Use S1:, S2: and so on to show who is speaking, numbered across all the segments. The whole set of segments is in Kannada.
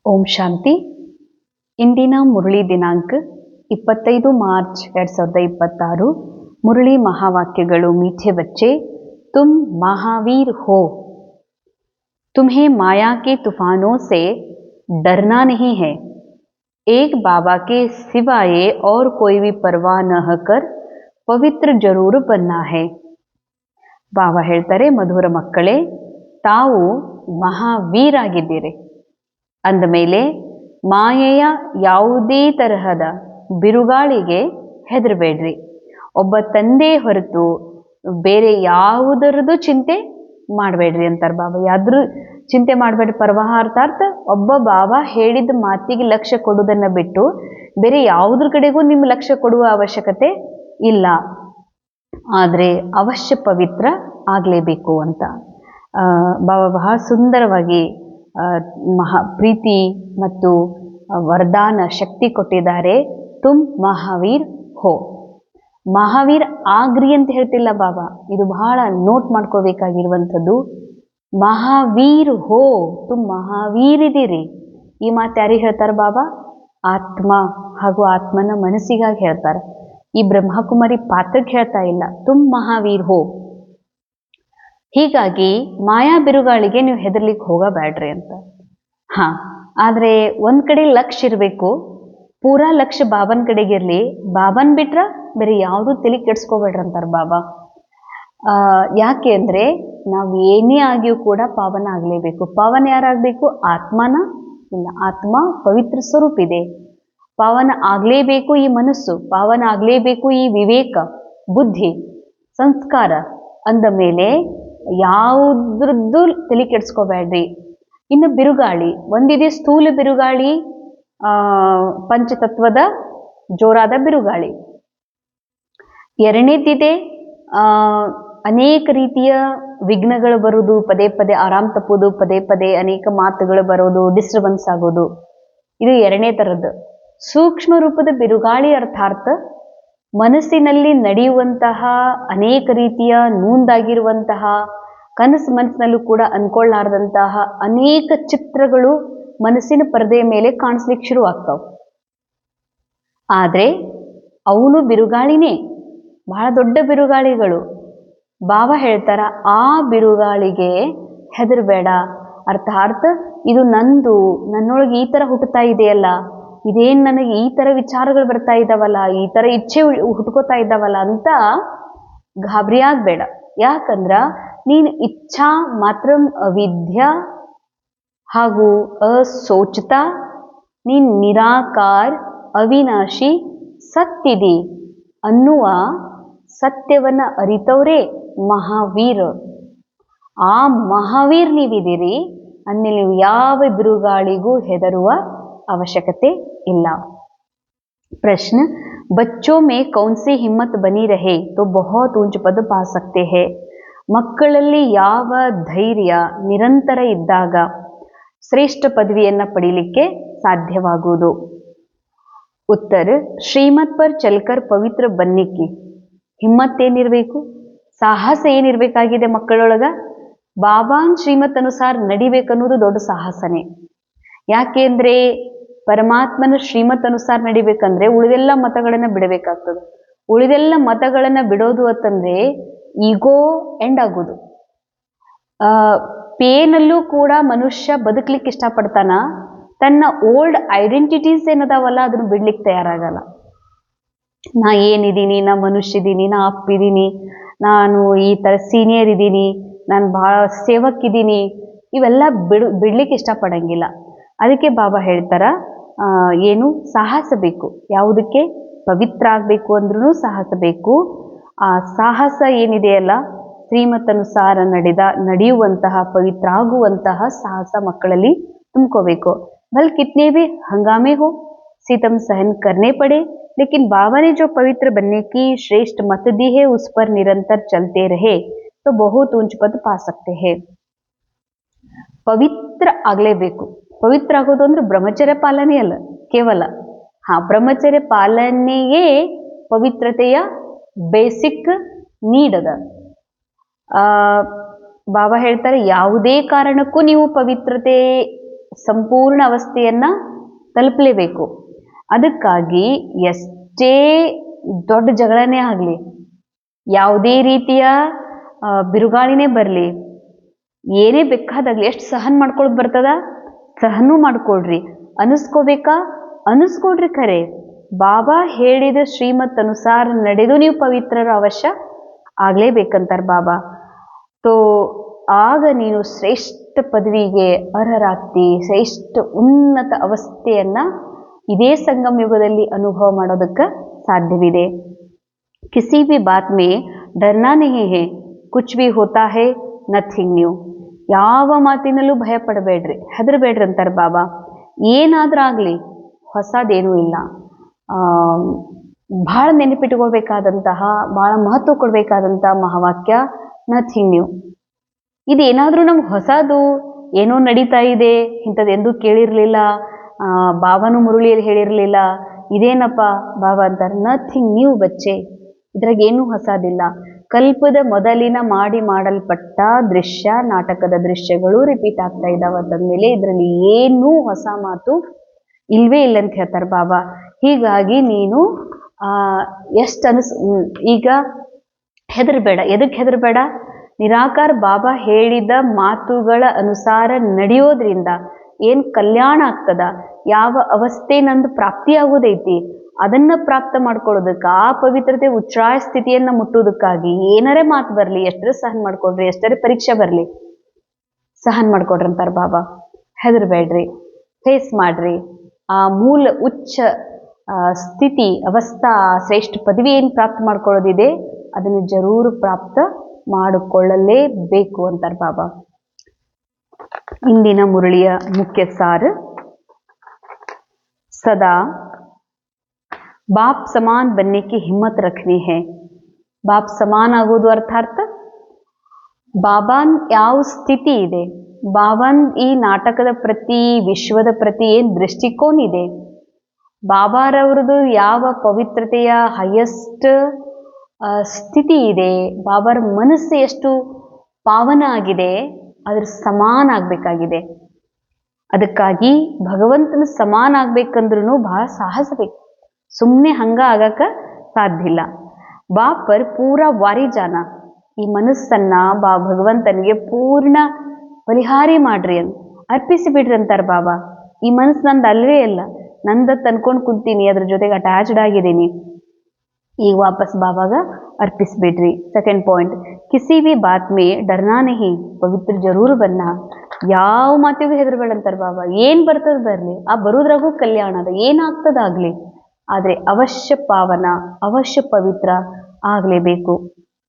S1: ಓಂ ಶಾಂತಿ. ಇಂದಿನ ಮುರಳಿ ದಿನಾಂಕ 25 ಮಾರ್ಚ್ 2026. ಮುರಳಿ ಮಹಾವಾಕ್ಯಗಳು. ಮೀಠೆ ಬಚ್ಚೆ, तुम महावीर हो, तुम्हें माया के तूफानों से डरना नहीं है. एक बाबा के सिवाय और कोई भी परवाह न कर ಪವಿತ್ರ ಜರೂರು ಬನ್ನ ಹೇ. ಬಾಬಾ ಹೇಳ್ತಾರೆ, ಮಧುರ ಮಕ್ಕಳೇ, ತಾವು ಮಹಾವೀರಾಗಿದ್ದೀರಿ ಅಂದಮೇಲೆ ಮಾಯೆಯ ಯಾವುದೇ ತರಹದ ಬಿರುಗಾಳಿಗೆ ಹೆದರಬೇಡ್ರಿ. ಒಬ್ಬ ತಂದೆ ಹೊರತು ಬೇರೆ ಯಾವುದರದ್ದು ಚಿಂತೆ ಮಾಡಬೇಡ್ರಿ ಅಂತಾರೆ ಬಾಬಾ. ಯಾವ್ದ್ರ ಚಿಂತೆ ಮಾಡಬೇಡ್ರಿ. ಪರವಾಹ ಅರ್ಥಾತ್ ಒಬ್ಬ ಬಾಬಾ ಹೇಳಿದ ಮಾತಿಗೆ ಲಕ್ಷ್ಯ ಕೊಡುವುದನ್ನು ಬಿಟ್ಟು ಬೇರೆ ಯಾವುದ್ರ ಕಡೆಗೂ ನಿಮ್ಮ ಲಕ್ಷ್ಯ ಕೊಡುವ ಅವಶ್ಯಕತೆ ಇಲ್ಲ. ಆದರೆ ಅವಶ್ಯ ಪವಿತ್ರ ಆಗಲೇಬೇಕು ಅಂತ ಬಾಬಾ ಬಹಳ ಸುಂದರವಾಗಿ ಪ್ರೀತಿ ಮತ್ತು ವರದಾನ ಶಕ್ತಿ ಕೊಟ್ಟಿದ್ದಾರೆ. ತುಮ್ ಮಹಾವೀರ್ ಹೋ. ಮಹಾವೀರ್ ಆಗ್ರಿ ಅಂತ ಹೇಳ್ತಿಲ್ಲ ಬಾಬಾ, ಇದು ಬಹಳ ನೋಟ್ ಮಾಡ್ಕೋಬೇಕಾಗಿರುವಂಥದ್ದು. ಮಹಾವೀರ್ ಹೋ, ತುಮ್ ಮಹಾವೀರ್ ಇದ್ದೀರಿ. ಈ ಮಾತು ಯಾರಿಗೆ ಹೇಳ್ತಾರೆ ಬಾಬಾ? ಆತ್ಮ ಹಾಗೂ ಆತ್ಮನ ಮನಸ್ಸಿಗಾಗಿ ಹೇಳ್ತಾರೆ. ಈ ಬ್ರಹ್ಮಕುಮಾರಿ ಪಾತ್ರಕ್ಕೆ ಹೇಳ್ತಾ ಇಲ್ಲ. ತುಮ್ ಮಹಾವೀರ್ ಹೋ. ಹೀಗಾಗಿ ಮಾಯಾ ಬಿರುಗಾಳಿಗೆ ನೀವು ಹೆದರ್ಲಿಕ್ಕೆ ಹೋಗಬೇಡ್ರಿ ಅಂತ. ಆದರೆ ಒಂದ್ ಕಡೆ ಲಕ್ಷ್ಯ ಇರಬೇಕು. ಪೂರಾ ಲಕ್ಷ್ಯ ಬಾಬನ್ ಕಡೆಗಿರ್ಲಿ. ಬಾಬನ್ ಬಿಟ್ರ ಬೇರೆ ಯಾವುದು ತಲೆ ಕೆಡ್ಸ್ಕೋಬೇಡ್ರಿ ಅಂತಾರೆ ಬಾಬಾ. ಯಾಕೆ ಅಂದ್ರೆ ನಾವು ಏನೇ ಆಗಿಯೂ ಕೂಡ ಪಾವನ ಆಗಲೇಬೇಕು. ಪಾವನ ಯಾರಾಗಬೇಕು? ಆತ್ಮನ ಇಲ್ಲ. ಆತ್ಮ ಪವಿತ್ರ ಸ್ವರೂಪ ಇದೆ. ಪಾವನ ಆಗಲೇಬೇಕು ಈ ಮನಸ್ಸು, ಪಾವನ ಆಗಲೇಬೇಕು ಈ ವಿವೇಕ, ಬುದ್ಧಿ, ಸಂಸ್ಕಾರ ಅಂದ ಮೇಲೆ ಯಾವುದ್ರದ್ದು ತಲೆ ಕೆಡ್ಸ್ಕೋಬೇಡ್ರಿ. ಇನ್ನು ಬಿರುಗಾಳಿ ಒಂದಿದೆ, ಸ್ಥೂಲ ಬಿರುಗಾಳಿ, ಪಂಚತತ್ವದ ಜೋರಾದ ಬಿರುಗಾಳಿ. ಎರಡನೇದಿದೆ ಅನೇಕ ರೀತಿಯ ವಿಘ್ನಗಳು ಬರುವುದು, ಪದೇ ಪದೇ ಆರಾಮ್ ತಪ್ಪೋದು, ಪದೇ ಪದೇ ಅನೇಕ ಮಾತುಗಳು ಬರೋದು, ಡಿಸ್ಟರ್ಬೆನ್ಸ್ ಆಗೋದು. ಇದು ಎರಡನೇ ಥರದ್ದು ಸೂಕ್ಷ್ಮ ರೂಪದ ಬಿರುಗಾಳಿ. ಅರ್ಥಾತ್ ಮನಸ್ಸಿನಲ್ಲಿ ನಡೆಯುವಂತಹ ಅನೇಕ ರೀತಿಯ ನೂಂದಾಗಿರುವಂತಹ ಮನಸ್ಸಿನಲ್ಲೂ ಕೂಡ ಅನ್ಕೊಳ್ಳಾರ್ದಂತಹ ಅನೇಕ ಚಿತ್ರಗಳು ಮನಸ್ಸಿನ ಪರದೆಯ ಮೇಲೆ ಕಾಣಿಸ್ಲಿಕ್ಕೆ ಶುರು ಆಗ್ತಾವ. ಆದ್ರೆ ಅವನು ಬಿರುಗಾಳಿನೇ, ಬಹಳ ದೊಡ್ಡ ಬಿರುಗಾಳಿಗಳು. ಬಾಬಾ ಹೇಳ್ತಾರ, ಆ ಬಿರುಗಾಳಿಗೆ ಹೆದರ್ಬೇಡ. ಅರ್ಥಾತ್ ಇದು ನಂದು, ನನ್ನೊಳಗೆ ಈ ತರ ಹುಟ್ಟುತ್ತಾ ಇದೆಯಲ್ಲ, ಇದೇನ್ ನನಗೆ ಈ ತರ ವಿಚಾರಗಳು ಬರ್ತಾ ಇದ್ದಾವಲ್ಲ, ಈ ತರ ಇಚ್ಛೆ ಹುಟ್ಕೋತಾ ಇದ್ದಾವಲ್ಲ ಅಂತ ಗಾಬರಿ ಆಗ್ಬೇಡ. ಯಾಕಂದ್ರ ನೀನು ಇಚ್ಛಾ ಮಾತ್ರ ಅವಿದ್ಯ ಹಾಗೂ ಅಸೋಚತ, ನೀನ್ ನಿರಾಕಾರ ಅವಿನಾಶಿ ಸತ್ತಿದಿ ಅನ್ನುವ ಸತ್ಯವನ್ನ ಅರಿತವರೇ ಮಹಾವೀರ. ಆ ಮಹಾವೀರ್ ನೀವಿದ್ದೀರಿ ಅಂದ್ಮೇಲೆ ನೀವು ಯಾವ ಬಿರುಗಾಳಿಗೂ ಹೆದರುವ ಅವಶ್ಯಕತೆ ಇಲ್ಲ. प्रश्न, बच्चों में कौन सी हिम्मत बनी रहे तो बहुत ऊंच पद पा सकते हैं. ಮಕ್ಕಳಲ್ಲಿ ಯಾವ ಧೈರ್ಯ ನಿರಂತರ ಇದ್ದಾಗ ಶ್ರೇಷ್ಠ ಪದವಿಯನ್ನ ಪಡೀಲಿಕ್ಕೆ ಸಾಧ್ಯವಾಗುವುದು? ಉತ್ತರ, ಶ್ರೀಮತ್ ಪರ್ ಚಲ್ಕರ್ ಪವಿತ್ರ ಬನ್ನಿಕ್ಕಿ ಹಿಮ್ಮತ್ ಏನಿರಬೇಕು, ಸಾಹಸ ಏನಿರಬೇಕಾಗಿದೆ ಮಕ್ಕಳೊಳಗ? ಬಾಬಾನ್ ಶ್ರೀಮತ್ ಅನುಸಾರ ನಡಿಬೇಕನ್ನೋದು ದೊಡ್ಡ ಸಾಹಸನೇ. ಯಾಕೆ ಅಂದ್ರೆ ಪರಮಾತ್ಮನ ಶ್ರೀಮತ್ ಅನುಸಾರ ನಡಿಬೇಕಂದ್ರೆ ಉಳಿದೆಲ್ಲ ಮತಗಳನ್ನ ಬಿಡಬೇಕಾಗ್ತದೆ. ಉಳಿದೆಲ್ಲ ಮತಗಳನ್ನ ಬಿಡೋದು ಅಂತಂದ್ರೆ ಈಗೋ ಎಂಡ್ ಆಗೋದು. ಪೇನಲ್ಲೂ ಕೂಡ ಮನುಷ್ಯ ಬದುಕಲಿಕ್ಕೆ ಇಷ್ಟಪಡ್ತಾನ. ತನ್ನ ಓಲ್ಡ್ ಐಡೆಂಟಿಟೀಸ್ ಏನದಾವಲ್ಲ ಅದನ್ನು ಬಿಡ್ಲಿಕ್ಕೆ ತಯಾರಾಗಲ್ಲ. ನಾ ಏನಿದ್ದೀನಿ, ನಾ ಮನುಷ್ಯ ಇದ್ದೀನಿ, ನಾ ಅಪ್ಪಿದ್ದೀನಿ, ನಾನು ಈ ತರ ಸೀನಿಯರ್ ಇದ್ದೀನಿ, ನಾನು ಬಹಳ ಸೇವಕ್ಕಿದ್ದೀನಿ, ಇವೆಲ್ಲ ಬಿಡ್ಲಿಕ್ಕೆ ಇಷ್ಟಪಡಂಗಿಲ್ಲ. ಅದಕ್ಕೆ ಬಾಬಾ ಹೇಳ್ತಾರ, ಏನು ಸಾಹಸ ಬೇಕು. ಯಾವುದಕ್ಕೆ? ಪವಿತ್ರ ಆಗ್ಬೇಕು ಅಂದ್ರೂ ಸಾಹಸ ಬೇಕು. ಆ ಸಾಹಸ ಏನಿದೆಯಲ್ಲ, ಶ್ರೀಮತ್ ಅನುಸಾರ ನಡೆಯುವಂತಹ ಪವಿತ್ರ ಆಗುವಂತಹ ಸಾಹಸ ಮಕ್ಕಳಲ್ಲಿ ತುಂಬ್ಕೋಬೇಕು. भले कितने भी हंगामे हो, सितम सहन करने पड़े, लेकिन बाबा ने जो पवित्र बनने की श्रेष्ठ मत दी है उस पर निरंतर चलते रहे तो बहुत ऊंच पद पा सकते हैं. ಪವಿತ್ರ ಆಗಲೇಬೇಕು. ಪವಿತ್ರ ಆಗೋದು ಅಂದ್ರೆ ಬ್ರಹ್ಮಚರ್ಯ ಪಾಲನೆ ಅಲ್ಲ ಕೇವಲ. ಬ್ರಹ್ಮಚರ್ಯ ಪಾಲನೆಯೇ ಪವಿತ್ರತೆಯ ಬೇಸಿಕ್ ನೀಡ್ ಅದ. ಬಾಬಾ ಹೇಳ್ತಾರೆ, ಯಾವುದೇ ಕಾರಣಕ್ಕೂ ನೀವು ಪವಿತ್ರತೆ ಸಂಪೂರ್ಣ ಅವಸ್ಥೆಯನ್ನು ತಲುಪಲೇಬೇಕು. ಅದಕ್ಕಾಗಿ ಎಷ್ಟೇ ದೊಡ್ಡ ಜಗಳನೇ ಆಗಲಿ, ಯಾವುದೇ ರೀತಿಯ ಬಿರುಗಾಳಿನೇ ಬರಲಿ, ಏನೇ ಬೇಕಾದಾಗಲಿ, ಎಷ್ಟು ಸಹನ ಮಾಡ್ಕೊಳಕ್ ಬರ್ತದ ಸಹನೂ ಮಾಡ್ಕೊಳ್ರಿ. ಅನಿಸ್ಕೋಬೇಕಾ ಅನಿಸ್ಕೊಡ್ರಿ. ಖರೆ ಬಾಬಾ ಹೇಳಿದ ಶ್ರೀಮತ್ ಅನುಸಾರ ನಡೆದು ನೀವು ಪವಿತ್ರರು ಅವಶ್ಯ ಆಗಲೇಬೇಕಂತಾರೆ ಬಾಬಾ. ತೋ ಆಗ ನೀನು ಶ್ರೇಷ್ಠ ಪದವಿಗೆ ಅರ್ಹರಾಗ್ತಿ, ಶ್ರೇಷ್ಠ ಉನ್ನತ ಅವಸ್ಥೆಯನ್ನು ಇದೇ ಸಂಗಮ ಯುಗದಲ್ಲಿ ಅನುಭವ ಮಾಡೋದಕ್ಕೆ ಸಾಧ್ಯವಿದೆ. ಕಿಸಿ ಭಿ ಬಾತ್ ಮೇ ಡರ್ನಾ ನಹೀ ಹೇ, ಕುಚ್ ಭಿ ಹೋತಾ ಹೇ ನಥಿಂಗ್ ನ್ಯೂ. ಯಾವ ಮಾತಿನಲ್ಲೂ ಭಯ ಪಡಬೇಡ್ರಿ, ಹೆದರಬೇಡ್ರಿ ಅಂತಾರೆ ಬಾಬಾ. ಏನಾದ್ರೂ ಆಗಲಿ ಹೊಸದೇನೂ ಇಲ್ಲ. ಭಾಳ ನೆನಪಿಟ್ಕೊಳ್ಬೇಕಾದಂತಹ, ಭಾಳ ಮಹತ್ವ ಕೊಡಬೇಕಾದಂತಹ ಮಹಾವಾಕ್ಯ ನಥಿಂಗ್ ನ್ಯೂ. ಇದೇನಾದರೂ ನಮ್ಗೆ ಹೊಸದು ಏನೋ ನಡೀತಾ ಇದೆ, ಇಂಥದ್ದು ಎಂದೂ ಕೇಳಿರಲಿಲ್ಲ, ಬಾಬಾನು ಮುರುಳಿಯಲ್ಲಿ ಹೇಳಿರಲಿಲ್ಲ, ಇದೇನಪ್ಪ ಬಾಬಾ ಅಂತಾರೆ. ನಥಿಂಗ್ ನ್ಯೂ ಬಚ್ಚೆ, ಇದ್ರಾಗ ಏನೂ ಹೊಸದಿಲ್ಲ. ಕಲ್ಪದ ಮೊದಲಿನ ಮಾಡಲ್ಪಟ್ಟ ದೃಶ್ಯ, ನಾಟಕದ ದೃಶ್ಯಗಳು ರಿಪೀಟ್ ಆಗ್ತಾ ಇದ್ದಾವೆ ಅಂತಂದಮೇಲೆ ಇದರಲ್ಲಿ ಏನೂ ಹೊಸ ಮಾತು ಇಲ್ವೇ ಇಲ್ಲ ಅಂತ ಹೇಳ್ತಾರೆ ಬಾಬಾ. ಹೀಗಾಗಿ ನೀನು ಎಷ್ಟು ಈಗ ಹೆದರಬೇಡ. ಎದಕ್ಕೆ ಹೆದರಬೇಡ? ನಿರಾಕಾರ ಬಾಬಾ ಹೇಳಿದ ಮಾತುಗಳ ಅನುಸಾರ ನಡೆಯೋದ್ರಿಂದ ಏನು ಕಲ್ಯಾಣ ಆಗ್ತದ, ಯಾವ ಅವಸ್ಥೆ ನಂದು ಪ್ರಾಪ್ತಿಯಾಗೋದೈತಿ ಅದನ್ನು ಪ್ರಾಪ್ತ ಮಾಡ್ಕೊಳ್ಳೋದಕ್ಕೆ, ಆ ಪವಿತ್ರತೆ ಉಚ್ಛ್ರಾಯ ಸ್ಥಿತಿಯನ್ನು ಮುಟ್ಟೋದಕ್ಕಾಗಿ ಏನಾರೇ ಮಾತು ಬರಲಿ, ಎಷ್ಟರೇ ಸಹನ ಮಾಡ್ಕೊಡ್ರಿ, ಎಷ್ಟರೇ ಪರೀಕ್ಷೆ ಬರಲಿ ಸಹನ ಮಾಡ್ಕೊಡ್ರಿ ಅಂತಾರೆ ಬಾಬಾ. ಹೆದರಬೇಡ್ರಿ, ಫೇಸ್ ಮಾಡ್ರಿ. ಆ ಮೂಲ ಉಚ್ಚ ಸ್ಥಿತಿ ಅವಸ್ಥಾ ಶ್ರೇಷ್ಠ ಪದವಿ ಏನು ಪ್ರಾಪ್ತ ಮಾಡ್ಕೊಳ್ಳೋದಿದೆ ಅದನ್ನು ಜರೂರು ಪ್ರಾಪ್ತ ಮಾಡಿಕೊಳ್ಳಲೇಬೇಕು ಅಂತಾರೆ ಬಾಬಾ. ಇಂದಿನ ಮುರಳಿಯ ಮುಖ್ಯ ಸಾರ, ಸದಾ ಬಾಪ್ ಸಮಾನ್ बनने की हिम्मत रखनी है. ಬಾಪ್ ಸಮಾನ್ ಆಗೋದು ಅರ್ಥಾತ್ ಬಾಬಾನ್ ಯಾವ ಸ್ಥಿತಿ ಇದೆ, ಬಾಬಾನ್ ಈ ನಾಟಕದ ಪ್ರತಿ, ವಿಶ್ವದ ಪ್ರತಿ ಏನು ದೃಷ್ಟಿಕೋನ ಇದೆ, ಬಾಬಾರವ್ರದ್ದು ಯಾವ ಪವಿತ್ರತೆಯ ಹೈಯೆಸ್ಟ್ ಸ್ಥಿತಿ ಇದೆ, ಬಾಬಾರ ಮನಸ್ಸು ಎಷ್ಟು ಪಾವನ ಆಗಿದೆ, ಅದ್ರ ಸಮಾನ ಆಗಬೇಕಾಗಿದೆ. ಅದಕ್ಕಾಗಿ ಭಗವಂತನ ಸಮಾನ ಆಗ್ಬೇಕಂದ್ರೂ ಬಹಳ ಸಾಹಸ ಬೇಕು, ಸುಮ್ಮನೆ ಹಂಗ ಆಗಕ್ಕೆ ಸಾಧ್ಯ ಇಲ್ಲ. ಬಾಪರ್ ಪೂರ ವಾರಿ ಜಾನ, ಈ ಮನಸ್ಸನ್ನ ಭಗವಂತನಿಗೆ ಪೂರ್ಣ ಬಲಿಹಾರಿ ಮಾಡ್ರಿ ಅಂತ ಅರ್ಪಿಸಿ ಬಿಡ್ರಿ ಅಂತಾರೆ ಬಾಬಾ. ಈ ಮನಸ್ಸು ನಂದು ಅಲ್ವೇ ಅಲ್ಲ, ನಂದತ್ತು ಅನ್ಕೊಂಡು ಕುಂತೀನಿ, ಅದ್ರ ಜೊತೆಗೆ ಅಟ್ಯಾಚ್ಡ್ ಆಗಿದ್ದೀನಿ, ಈಗ ವಾಪಸ್ ಬಾಬಾಗ ಅರ್ಪಿಸ್ಬಿಡ್ರಿ. ಸೆಕೆಂಡ್ ಪಾಯಿಂಟ್, ಕಿಸಿ ಭಿ ಬಾತ್ ಮೇ ಡರ್ನಾ ನಹಿ, ಪವಿತ್ರ ಜರೂರು ಬನ್ನ, ಯಾವ ಮಾತಿಗೂ ಹೆದರ್ಬೇಡ ಅಂತಾರೆ ಬಾಬಾ. ಏನು ಬರ್ತದ ಬರಲಿ, ಆ ಬರೋದ್ರಾಗೂ ಕಲ್ಯಾಣ ಅದ, ಏನಾಗ್ತದಾಗಲಿ, ಆದರೆ ಅವಶ್ಯ ಪಾವನ, ಅವಶ್ಯ ಪವಿತ್ರ ಆಗಲೇಬೇಕು.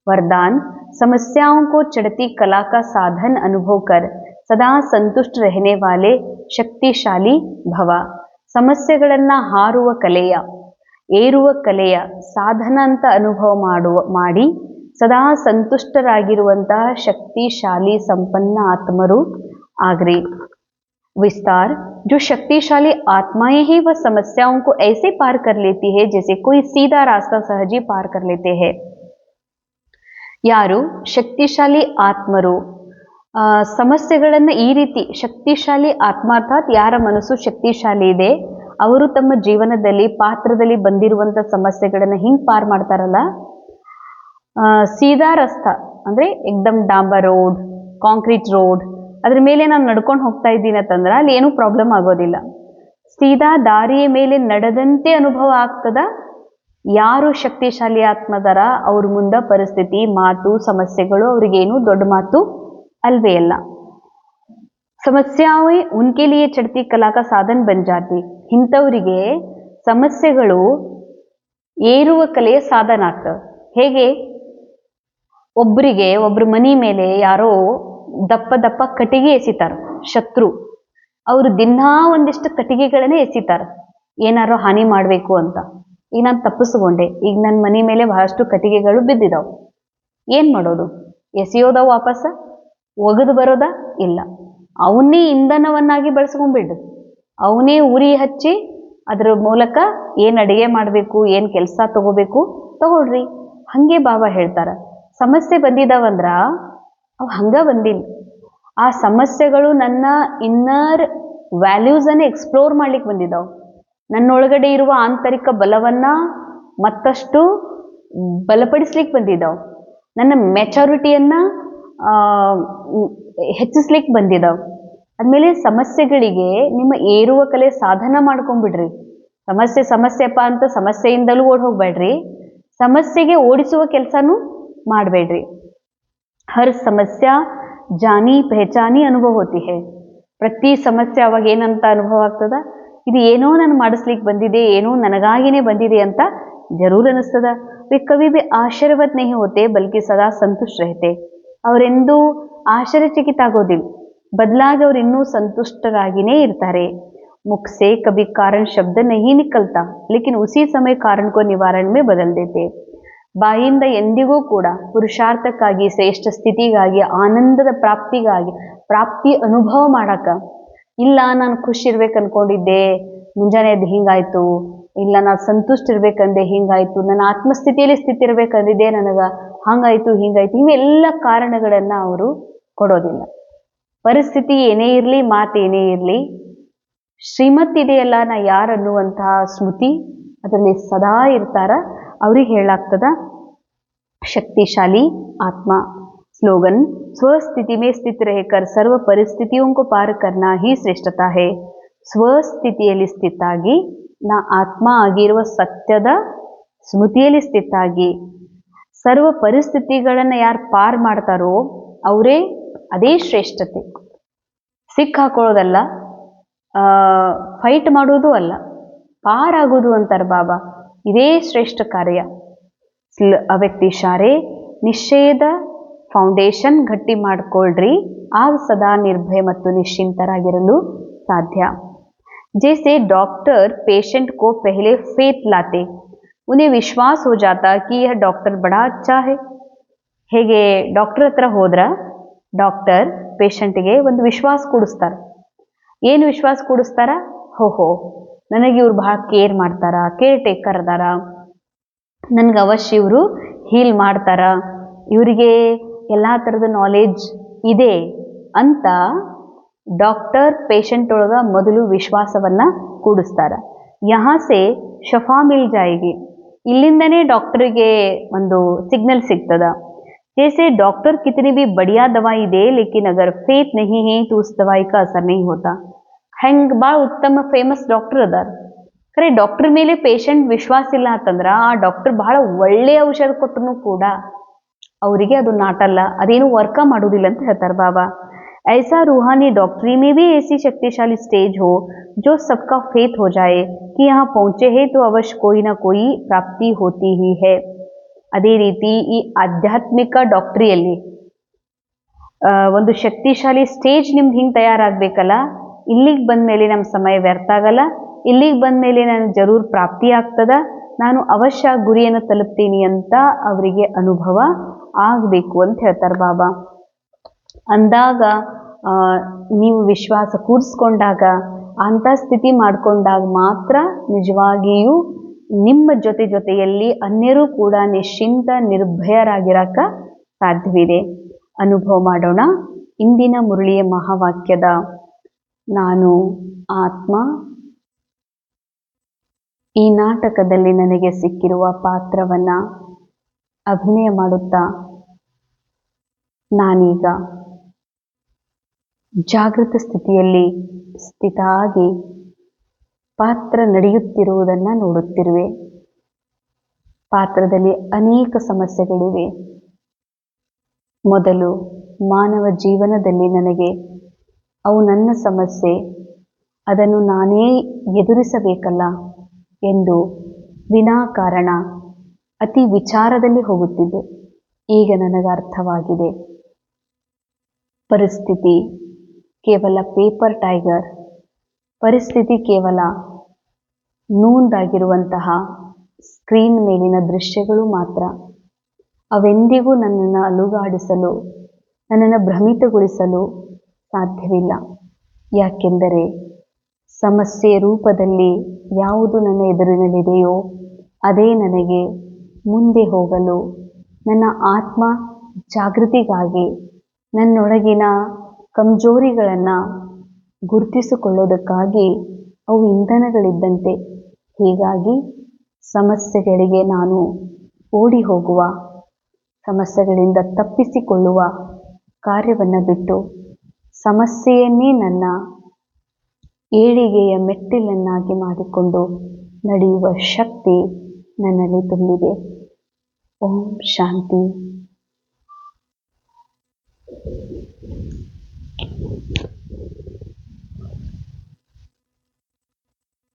S1: वरदान, समस्याओं को चढ़ती कला का साधन अनुभव कर सदा संतुष्ट रहने वाले ಶಕ್ತಿಶಾಲಿ ಭವ. ಸಮಸ್ಯೆಗಳನ್ನು ಹಾರುವ ಕಲೆಯ, ಏರುವ ಕಲೆಯ ಸಾಧನ ಅಂತ ಅನುಭವ ಮಾಡಿ ಸದಾ ಸಂತುಷ್ಟರಾಗಿರುವಂತಹ ಶಕ್ತಿಶಾಲಿ ಸಂಪನ್ನ ಆತ್ಮರು ಆಗ್ರಿ. विस्तार, जो शक्तिशाली आत्माएं हैं वह समस्याओं को ऐसे पार कर लेती है जैसे कोई सीधा रास्ता सहज ही पार कर लेते हैं. ಯಾರು ಶಕ್ತಿಶಾಲಿ ಆತ್ಮರು ಸಮಸ್ಯೆಗಳನ್ನು ಈ ರೀತಿ, ಶಕ್ತಿಶಾಲಿ ಆತ್ಮ ಅರ್ಥಾತ್ ಯಾರ ಮನಸ್ಸು ಶಕ್ತಿಶಾಲಿ ಇದೆ ಅವರು ತಮ್ಮ ಜೀವನದಲ್ಲಿ ಪಾತ್ರದಲ್ಲಿ ಬಂದಿರುವಂಥ ಸಮಸ್ಯೆಗಳನ್ನು ಹಿಂಗೆ ಪಾರ್ ಮಾಡ್ತಾರಲ್ಲ, ಸೀದಾ ರಸ್ತಾ ಅಂದರೆ ಎಕ್ದಮ್ ಡಾಂಬರ್ ರೋಡ್, ಕಾಂಕ್ರೀಟ್ ರೋಡ್, ಅದ್ರ ಮೇಲೆ ನಾನು ನಡ್ಕೊಂಡು ಹೋಗ್ತಾ ಇದ್ದೀನಿ ಅಂತಂದ್ರೆ ಅಲ್ಲಿ ಏನೂ ಪ್ರಾಬ್ಲಮ್ ಆಗೋದಿಲ್ಲ. ಸೀದಾ ದಾರಿಯ ಮೇಲೆ ನಡೆದಂತೆ ಅನುಭವ ಆಗ್ತದ. ಯಾರು ಶಕ್ತಿಶಾಲಿ ಆತ್ಮದಾರ ಅವ್ರ ಮುಂದೆ ಪರಿಸ್ಥಿತಿ, ಮಾತು, ಸಮಸ್ಯೆಗಳು ಅವ್ರಿಗೇನು ದೊಡ್ಡ ಮಾತು ಅಲ್ವೇ ಅಲ್ಲ. ಸಮಸ್ಯಾವೇ ಉನ್ಕೆ ಲಿಯೇ ಚಡ್ತಿ ಕಲಾ ಕಾ ಸಾಧನ ಬನ್ ಜಾತಿ. ಇಂಥವರಿಗೆ ಸಮಸ್ಯೆಗಳು ಏರುವ ಕಲೆಯ ಸಾಧನ ಆಗ್ತವೆ. ಹೇಗೆ? ಒಬ್ಬರ ಮನೆ ಮೇಲೆ ಯಾರೋ ದಪ್ಪ ದಪ್ಪ ಕಟ್ಟಿಗೆ ಎಸಿತಾರೆ ಶತ್ರು, ಅವರು ದಿನಾ ಒಂದಿಷ್ಟು ಕಟ್ಟಿಗೆಗಳನ್ನೇ ಎಸಿತಾರೆ ಏನಾರೋ ಹಾನಿ ಮಾಡಬೇಕು ಅಂತ. ಈಗ ನಾನು ತಪ್ಪಿಸ್ಕೊಂಡೆ, ಈಗ ನನ್ನ ಮನೆ ಮೇಲೆ ಬಹಳಷ್ಟು ಕಟ್ಟಿಗೆಗಳು ಬಿದ್ದಿದ್ದಾವೆ, ಏನು ಮಾಡೋದು? ಎಸೆಯೋದ ವಾಪಸ್ ಒಗೆದು ಬರೋದ? ಇಲ್ಲ, ಅವನ್ನೇ ಇಂಧನವನ್ನಾಗಿ ಬಳಸ್ಕೊಂಡ್ಬಿಡು, ಅವನೇ ಉರಿ ಹಚ್ಚಿ ಅದರ ಮೂಲಕ ಏನು ಅಡುಗೆ ಮಾಡಬೇಕು, ಏನು ಕೆಲಸ ತಗೋಬೇಕು ತಗೊಳ್ರಿ. ಹಾಗೆ ಬಾಬಾ ಹೇಳ್ತಾರೆ, ಸಮಸ್ಯೆ ಬಂದಿದ್ದಾವಂದ್ರ ಅವು ಹಂಗೆ ಬಂದಿಲ್ಲ, ಆ ಸಮಸ್ಯೆಗಳು ನನ್ನ ಇನ್ನರ್ ವ್ಯಾಲ್ಯೂಸನ್ನು ಎಕ್ಸ್ಪ್ಲೋರ್ ಮಾಡ್ಲಿಕ್ಕೆ ಬಂದಿದ್ದಾವೆ. ನನ್ನೊಳಗಡೆ ಇರುವ ಆಂತರಿಕ ಬಲವನ್ನು ಮತ್ತಷ್ಟು ಬಲಪಡಿಸ್ಲಿಕ್ಕೆ ಬಂದಿದ್ದಾವೆ. ನನ್ನ ಮೆಚುರಿಟಿಯನ್ನು ಹೆಚ್ಚಿಸ್ಲಿಕ್ಕೆ ಬಂದಿದ್ದಾವೆ. ಆದಮೇಲೆ ಸಮಸ್ಯೆಗಳಿಗೆ ನಿಮ್ಮ ಏರುವ ಕಲೆ ಸಾಧನ ಮಾಡ್ಕೊಂಡ್ಬಿಡ್ರಿ. ಸಮಸ್ಯೆಪ್ಪ ಅಂತ ಸಮಸ್ಯೆಯಿಂದಲೂ ಓಡಿ ಹೋಗ್ಬೇಡ್ರಿ, ಸಮಸ್ಯೆಗೆ ಓಡಿಸುವ ಕೆಲಸನೂ ಮಾಡಬೇಡ್ರಿ. ಹರ್ ಸಮಸ್ಯೆ ಜಾನಿ ಪಹಚಾನಿ ಅನುಭವ ಹೋತಿ ಹೇ. ಪ್ರತಿ ಸಮಸ್ಯೆ ಅವಾಗ ಏನಂತ ಅನುಭವ ಆಗ್ತದ, ಇದು ಏನೋ ನಾನು ಮಾಡಿಸ್ಲಿಕ್ಕೆ ಬಂದಿದೆ, ಏನೋ ನನಗಾಗಿನೇ ಬಂದಿದೆ ಅಂತ ಜರೂರ್ ಅನಿಸ್ತದ. वे कभी भी आश्चर्यवत नहीं होते बल्कि सदा संतुष्ट रहते. ಅವರೆಂದೂ ಆಶ್ಚರ್ಯಚಕಿತ ಆಗೋದಿಲ್ಲ, ಬದಲಾಗಿ ಅವ್ರು ಇನ್ನೂ ಸಂತುಷ್ಟರಾಗಿನೇ ಇರ್ತಾರೆ. मुख से कभी कारण शब्द नहीं निकलता लेकिन उसी समय कारण को निवारण में बदल देते. ಬಾಯಿಂದ ಎಂದಿಗೂ ಕೂಡ ಪುರುಷಾರ್ಥಕ್ಕಾಗಿ, ಶ್ರೇಷ್ಠ ಸ್ಥಿತಿಗಾಗಿ, ಆನಂದದ ಪ್ರಾಪ್ತಿಗಾಗಿ, ಪ್ರಾಪ್ತಿ ಅನುಭವ ಮಾಡಕ ಇಲ್ಲ, ನಾನು ಖುಷಿ ಇರ್ಬೇಕು ಅನ್ಕೊಂಡಿದ್ದೆ, ಮುಂಜಾನೆ ಎದ್ದು ಹಿಂಗಾಯ್ತು, ಇಲ್ಲ ನಾನು ಸಂತುಷ್ಟ ಇರ್ಬೇಕಂದೆ ಹಿಂಗಾಯ್ತು, ನನ್ನ ಆತ್ಮಸ್ಥಿತಿಯಲ್ಲಿ ಸ್ಥಿತಿ ಇರ್ಬೇಕಂದಿದ್ದೆ, ನನಗೆ ಹಂಗಾಯ್ತು ಹಿಂಗಾಯ್ತು, ಇವೆಲ್ಲ ಕಾರಣಗಳನ್ನು ಅವರು ಕೊಡೋದಿಲ್ಲ. ಪರಿಸ್ಥಿತಿ ಏನೇ ಇರಲಿ, ಮಾತೇನೇ ಇರಲಿ, ಶ್ರೀಮತ್ ಇದೆಯಲ್ಲ ನಾ ಯಾರನ್ನುವಂತಹ ಸ್ಮೃತಿ ಅದರಲ್ಲಿ ಸದಾ ಇರ್ತಾರ. ಅವ್ರಿಗೆ ಹೇಳಾಗ್ತದ ಶಕ್ತಿಶಾಲಿ ಆತ್ಮ. ಸ್ಲೋಗನ್ ಸ್ವಸ್ಥಿತಿ ಮೇ ಸ್ಥಿತ रहकर ಸರ್ವ ಪರಿಸ್ಥಿತಿಯೋ ಕೋ ಪಾರ ಕರ್ನಾ ಹಿ ಶ್ರೇಷ್ಠತಾ ಹೇ. ಸ್ವಸ್ಥಿತಿಯಲ್ಲಿ ಸ್ಥಿತಾಗಿ, ನಾ ಆತ್ಮ ಆಗಿರುವ ಸತ್ಯದ ಸ್ಮೃತಿಯಲ್ಲಿ ಸ್ಥಿತಾಗಿ ಸರ್ವ ಪರಿಸ್ಥಿತಿಗಳನ್ನು ಯಾರು ಪಾರ್ ಮಾಡ್ತಾರೋ ಅವರೇ, ಅದೇ ಶ್ರೇಷ್ಠತೆ. ಸಿಕ್ಕಾಕೊಳ್ಳೋದಲ್ಲ, ಫೈಟ್ ಮಾಡೋದು ಅಲ್ಲ, ಪಾರಾಗೋದು ಅಂತಾರೆ ಬಾಬಾ. ಇದೇ ಶ್ರೇಷ್ಠ ಕಾರ್ಯ. ಅವ್ಯಕ್ತಿಶಾರೆ ನಿಶ್ಚಯದ ಫೌಂಡೇಶನ್ ಗಟ್ಟಿ ಮಾಡಿಕೊಳ್ಳ್ರಿ, ಆಗ ಸದಾ ನಿರ್ಭಯ ಮತ್ತು ನಿಶ್ಚಿಂತರಾಗಿರಲು ಸಾಧ್ಯ. जैसे डॉक्टर पेशेंट को पहले फेथ लाते, उन्हें विश्वास हो जाता कि यह डॉक्टर बड़ा अच्छा है. ಹೇಗೆ ಡಾಕ್ಟರ್ ಹತ್ರ ಹೋದ್ರ ಡಾಕ್ಟರ್ ಪೇಷಂಟ್ಗೆ ಒಂದು ವಿಶ್ವಾಸ ಕೂಡಿಸ್ತಾರ. ಏನು ವಿಶ್ವಾಸ ಕೂಡಿಸ್ತಾರ? ಹೋ ನನಗೆ ಇವ್ರು ಬಹಳ ಕೇರ್ ಮಾಡ್ತಾರ, ಕೇರ್ ಟೇಕರ್ ಅದಾರ, ನನಗೆ ಅವಶ್ಯ ಇವರು ಹೀಲ್ ಮಾಡ್ತಾರ, ಇವರಿಗೆ ಎಲ್ಲ ಥರದ ನಾಲೆಡ್ಜ್ ಇದೆ ಅಂತ ಡಾಕ್ಟರ್ ಪೇಷಂಟ್ ಒಳಗ ಮೊದಲು ವಿಶ್ವಾಸವನ್ನ ಕೂಡಿಸ್ತಾರ. ಯಹಾಸೆ ಶಫಾ ಮಿಲ್ ಜಾಯಿಗಿ, ಇಲ್ಲಿಂದನೇ ಡಾಕ್ಟರ್ಗೆ ಒಂದು ಸಿಗ್ನಲ್ ಸಿಗ್ತದ. जैसे डॉक्टर कितनी भी बढ़िया दवाई दे लेकिन अगर फेथ नहीं है तो उस दवाई का असर नहीं होता. ಹೆಂಗೆ ಭಾಳ ಉತ್ತಮ ಫೇಮಸ್ ಡಾಕ್ಟರ್ ಅದಾರ, ಖರೆ ಡಾಕ್ಟರ್ ಮೇಲೆ ಪೇಷಂಟ್ ವಿಶ್ವಾಸ ಇಲ್ಲ ಅಂತಂದ್ರೆ ಆ ಡಾಕ್ಟರ್ ಬಹಳ ಒಳ್ಳೆಯ ಔಷಧ ಕೊಟ್ಟರು ಕೂಡ ಅವರಿಗೆ ಅದು ನಾಟಲ್ಲ, ಅದೇನು ವರ್ಕ ಮಾಡೋದಿಲ್ಲ ಅಂತ ಹೇಳ್ತಾರೆ ಬಾಬಾ. ऐसा रूहानी डॉक्टरी में भी ऐसी शक्तिशाली स्टेज हो जो सबका फेथ हो जाए कि यहाँ पहुँचे हैं तो अवश्य कोई ना कोई प्राप्ति होती ही है. ಅದೇ ರೀತಿ ಈ ಆಧ್ಯಾತ್ಮಿಕ ಡಾಕ್ಟ್ರಿಯಲ್ಲಿ ಒಂದು ಶಕ್ತಿಶಾಲಿ ಸ್ಟೇಜ್ ನಿಮ್ಗೆ ಹಿಂಗೆ ತಯಾರಾಗಬೇಕಲ್ಲ. ಇಲ್ಲಿಗೆ ಬಂದ ಮೇಲೆ ನಮ್ಮ ಸಮಯ ವ್ಯರ್ಥ ಆಗಲ್ಲ, ಇಲ್ಲಿಗೆ ಬಂದ ಮೇಲೆ ನನಗೆ ಜರೂರ್ ಪ್ರಾಪ್ತಿ ಆಗ್ತದ, ನಾನು ಅವಶ್ಯ ಗುರಿಯನ್ನು ತಲುಪ್ತೀನಿ ಅಂತ ಅವರಿಗೆ ಅನುಭವ ಆಗಬೇಕು ಅಂತ ಹೇಳ್ತಾರೆ ಬಾಬಾ. ಅಂದಾಗ ನೀವು ವಿಶ್ವಾಸ ಕೂಡಿಸ್ಕೊಂಡಾಗ, ಅಂಥ ಸ್ಥಿತಿ ಮಾಡಿಕೊಂಡಾಗ ಮಾತ್ರ ನಿಜವಾಗಿಯೂ ನಿಮ್ಮ ಜೊತೆಯಲ್ಲಿ ಅನ್ಯರೂ ಕೂಡ ನಿಶ್ಚಿಂತ ನಿರ್ಭಯರಾಗಿರಕ ಸಾಧ್ಯವಿದೆ. ಅನುಭವ ಮಾಡೋಣ ಇಂದಿನ ಮುರಳಿಯ ಮಹಾವಾಕ್ಯದ ನಾನು ಆತ್ಮ. ಈ ನಾಟಕದಲ್ಲಿ ನನಗೆ ಸಿಕ್ಕಿರುವ ಪಾತ್ರವನ್ನು ಅಭಿನಯ ಮಾಡುತ್ತಾ ನಾನೀಗ ಜಾಗೃತ ಸ್ಥಿತಿಯಲ್ಲಿ ಸ್ಥಿತ ಆಗಿ ಪಾತ್ರ ನಡೆಯುತ್ತಿರುವುದನ್ನು ನೋಡುತ್ತಿರುವೆ. ಪಾತ್ರದಲ್ಲಿ ಅನೇಕ ಸಮಸ್ಯೆಗಳಿವೆ. ಮೊದಲು ಮಾನವ ಜೀವನದಲ್ಲಿ ನನಗೆ ಅವು ನನ್ನ ಸಮಸ್ಯೆ, ಅದನ್ನು ನಾನೇ ಎದುರಿಸಬೇಕಲ್ಲ ಎಂದು ವಿನಾಕಾರಣ ಅತಿ ವಿಚಾರದಲ್ಲಿ ಹೋಗುತ್ತಿದ್ದೆ. ಈಗ ನನಗೆ ಅರ್ಥವಾಗಿದೆ, ಪರಿಸ್ಥಿತಿ ಕೇವಲ ಪೇಪರ್ ಟೈಗರ್, ಪರಿಸ್ಥಿತಿ ಕೇವಲ ನೂಂದಾಗಿರುವಂತಹ ಸ್ಕ್ರೀನ್ ಮೇಲಿನ ದೃಶ್ಯಗಳು ಮಾತ್ರ. ಅವೆಂದಿಗೂ ನನ್ನನ್ನು ಅಲುಗಾಡಿಸಲು, ನನ್ನನ್ನು ಭ್ರಮಿತಗೊಳಿಸಲು ಸಾಧ್ಯವಿಲ್ಲ. ಯಾಕೆಂದರೆ ಸಮಸ್ಯೆ ರೂಪದಲ್ಲಿ ಯಾವುದು ನನ್ನ ಎದುರಿನಲ್ಲಿದೆಯೋ ಅದೇ ನನಗೆ ಮುಂದೆ ಹೋಗಲು, ನನ್ನ ಆತ್ಮ ಜಾಗೃತಿಗಾಗಿ, ನನ್ನೊಳಗಿನ ಕಮ್ಜೋರಿಗಳನ್ನು ಗುರುತಿಸಿಕೊಳ್ಳೋದಕ್ಕಾಗಿ ಅವು ಇಂಧನಗಳಿದ್ದಂತೆ. ಹೀಗಾಗಿ ಸಮಸ್ಯೆಗಳಿಗೆ ನಾನು ಓಡಿ ಹೋಗುವ, ಸಮಸ್ಯೆಗಳಿಂದ ತಪ್ಪಿಸಿಕೊಳ್ಳುವ ಕಾರ್ಯವನ್ನು ಬಿಟ್ಟು ಸಮಸ್ಯೆಯನ್ನೇ ನನ್ನ ಏಳಿಗೆಯ ಮೆಟ್ಟಿಲನ್ನಾಗಿ ಮಾಡಿಕೊಂಡು ನಡೆಯುವ ಶಕ್ತಿ ನನ್ನಲ್ಲಿ ತುಂಬಿದೆ. ಓಂ ಶಾಂತಿ.